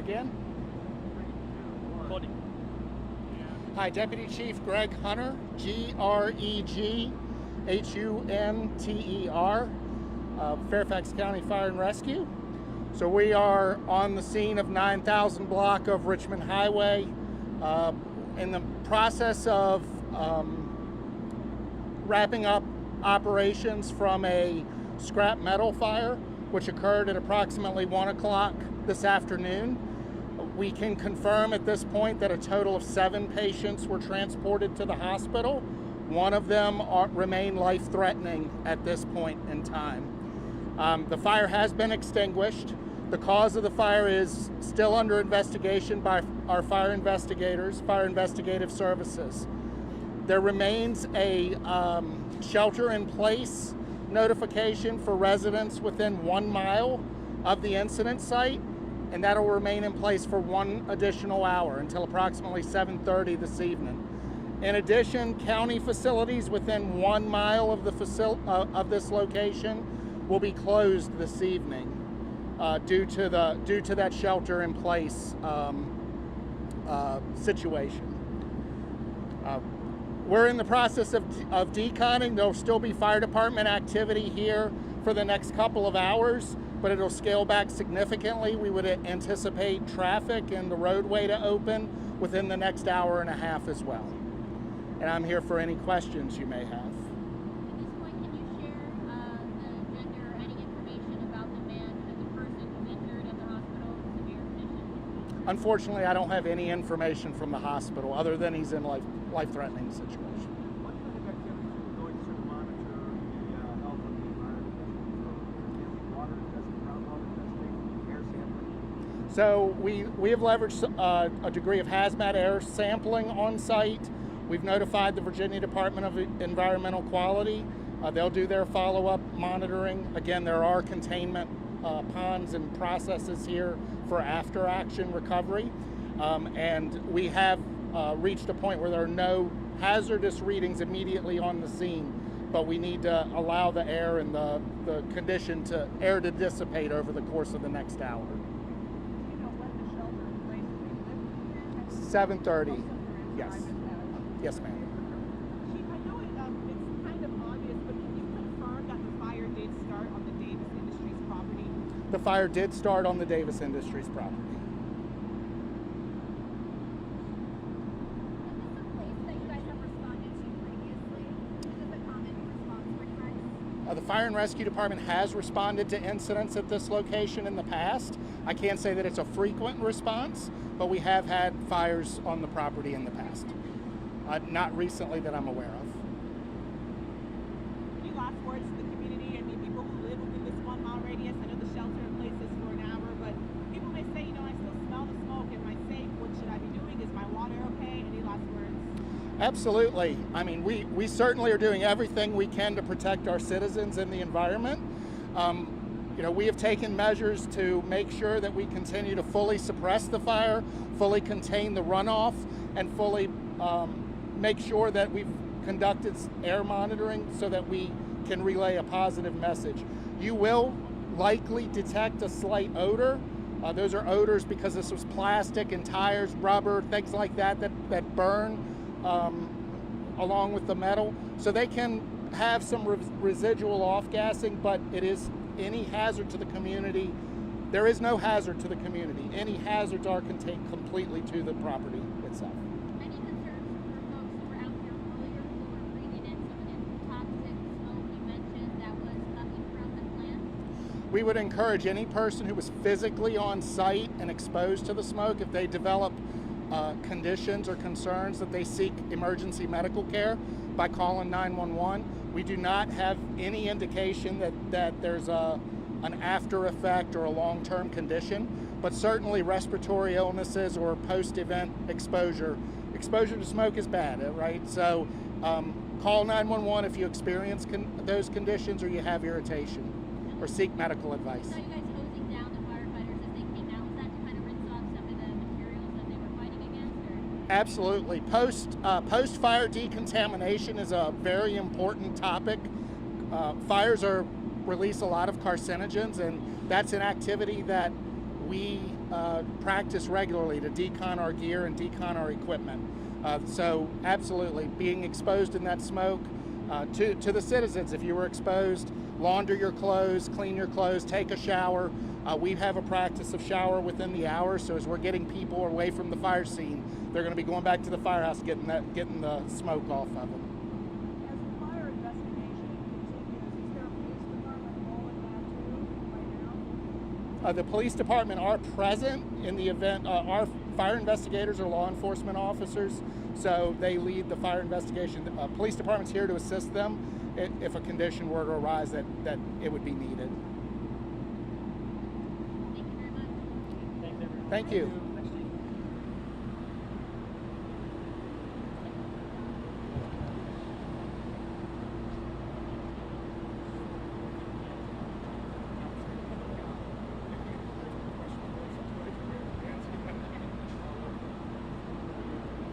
begin. Cody. Hi, Deputy Chief Greg Hunter, G-R-E-G-H-U-N-T-E-R, Fairfax County Fire and Rescue. So we are on the scene of 9000 block of Richmond Highway in the process of wrapping up operations from a scrap metal fire, which occurred at approximately 1 o'clock this afternoon. We can confirm at this point that a total of 7 patients were transported to the hospital. One of them remain life-threatening at this point in time. The fire has been extinguished. The cause of the fire is still under investigation by our fire investigators, Fire Investigative Services. There remains a shelter-in-place notification for residents within 1 mile of the incident site, and that'll remain in place for 1 additional hour until approximately 7:30 this evening. In addition, county facilities within 1 mile of this location will be closed this evening due to that shelter-in-place situation. We're in the process of deconning. There'll still be fire department activity here for the next couple of hours, but it'll scale back significantly. We would anticipate traffic and the roadway to open within the next hour and a half as well. And I'm here for any questions you may have. At this point, can you share the gender or any information about the person who's injured at the hospital in severe condition? Unfortunately, I don't have any information from the hospital other than he's in life-threatening situation. What kind of activities are we going to monitor the health of the environment? Water testing, groundwater testing, air sampling? So we have leveraged a degree of hazmat air sampling on site. We've notified the Virginia Department of Environmental Quality. They'll do their follow-up monitoring. Again, there are containment ponds and processes here for after-action recovery. And we have reached a point where there are no hazardous readings immediately on the scene, but we need to allow the air and the condition to air to dissipate over the course of the next hour. You know when the shelter in place will be lifted? 7:30. Yes. Yes. Yes, ma'am. Chief, I know it's kind of obvious, but can you confirm that the fire did start on the Davis Industries property? The fire did start on the Davis Industries property. Is this a place that you guys have responded to previously? Is this a common response request? The Fire and Rescue Department has responded to incidents at this location in the past. I can't say that it's a frequent response, but we have had fires on the property in the past. Not recently that I'm aware of. Any last words to the community? I mean, people who live within this 1 mile radius, I know the shelter in place is for an hour, but people may say, I still smell the smoke. Am I safe? What should I be doing? Is my water okay? Any last words? Absolutely. I mean, we certainly are doing everything we can to protect our citizens and the environment. We have taken measures to make sure that we continue to fully suppress the fire, fully contain the runoff, and fully make sure that we've conducted air monitoring so that we can relay a positive message. You will likely detect a slight odor. Those are odors because this was plastic and tires, rubber, things like that burn along with the metal. So they can have some residual off-gassing, but it is any hazard to the community. There is no hazard to the community. Any hazards are contained completely to the property itself. Any concerns for folks who were out here earlier who were breathing in some of the toxic smoke you mentioned that was coming from the plant? We would encourage any person who was physically on site and exposed to the smoke, if they develop conditions or concerns, that they seek emergency medical care by calling 911. We do not have any indication that there's an after effect or a long-term condition, but certainly respiratory illnesses or post-event exposure to smoke is bad, right? So call 911 if you experience those conditions or you have irritation, or seek medical advice. I saw you guys hosing down the firefighters as they came out. Was that to kind of rinse off some of the materials that they were fighting against? Or? Absolutely. Post-fire decontamination is a very important topic. Fires release a lot of carcinogens, and that's an activity that we practice regularly to decon our gear and decon our equipment. So absolutely, being exposed in that smoke, to the citizens, if you were exposed, launder your clothes, clean your clothes, take a shower. We have a practice of shower within the hour, so as we're getting people away from the fire scene, they're going to be going back to the firehouse, getting the smoke off of them. As the fire investigation continues, is there a police department role in that too, right now? The police department are present in the event. Our fire investigators are law enforcement officers, so they lead the fire investigation. Police department's here to assist them if a condition were to arise that it would be needed. Thank you very much. Thanks, everyone. Thank you.